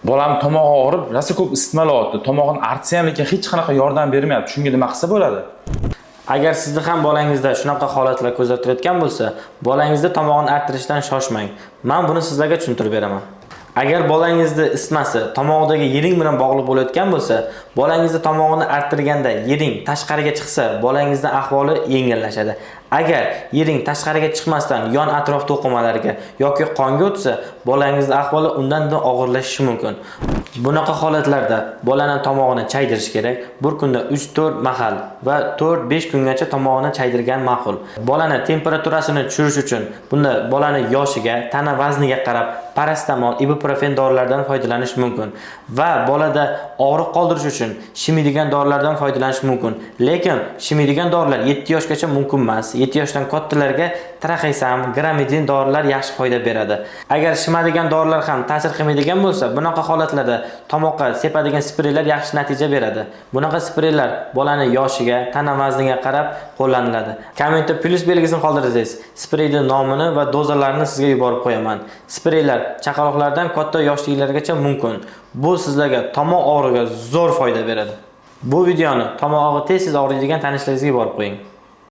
Bolam tomog'i og'rib, rosa ko'p isitmalayapti. Tomog'ini artsa ham lekin hech qanaqa yordam bermayapti. Shunga nima qilsa bo'ladi? Agar sizni ham bolangizda shunaqa holatlar kuzatiladigan bo'lsa, bolangizda tomog'ini arttirishdan shoshmang. Men buni sizlarga tushuntirib beraman. Agar bolangizni isitmasi tomog'idagi yiring bilan bog'liq bo'layotgan bo'lsa, bolangizning tomog'ini arttirganda yiring tashqariga chiqsa, bolangizning ahvoli yengillashadi. Agar yiring tashqariga chiqmasdan yon atrof to'qimalariga yoki qonga o'tsa, bolangizning ahvoli undan-da og'irlashishi mumkin. Bunaqa holatlarda bolaning tomog'ini chaydirish kerak. Bir kunda 3-4 mahal va 4-5 kungacha tomog'ini chaydirgan ma'qul. Bolaning temperaturasini tushirish uchun bunda bolaning yoshiga, tana vazniga qarab paracetamol, ibuprofen dorilardan foydalanish mumkin va bolada og'riq qoldirish uchun shimiydigan dorilardan foydalanish mumkin. Lekin shimiydigan dorilar 7 yoshgacha mumkin emas. 7 yoshdan kattalarga Traxesam, Gramidin dorilar yaxshi foyda beradi. Agar shimadigan dorilar ham ta'sir qilmaydigan bo'lsa, bunaqa holatlarda tomoqqa sepadigan spreylar yaxshi natija beradi. Bunaqa spreylar bolaning yoshiga, tana vazniga qarab qo'llaniladi. Kommentda plus belgisini qoldirsangiz, spreyning nomini va dozalarini sizga yuborib qo'yaman. Spreylar chaqaloqlardan katta yoshlilargacha mumkin. Bu sizlarga tomoq og'rig'iga zo'r foyda beradi. Bu videoni tomog'i tez-tez og'riydigan tanishlaringizga yuborib qo'ying.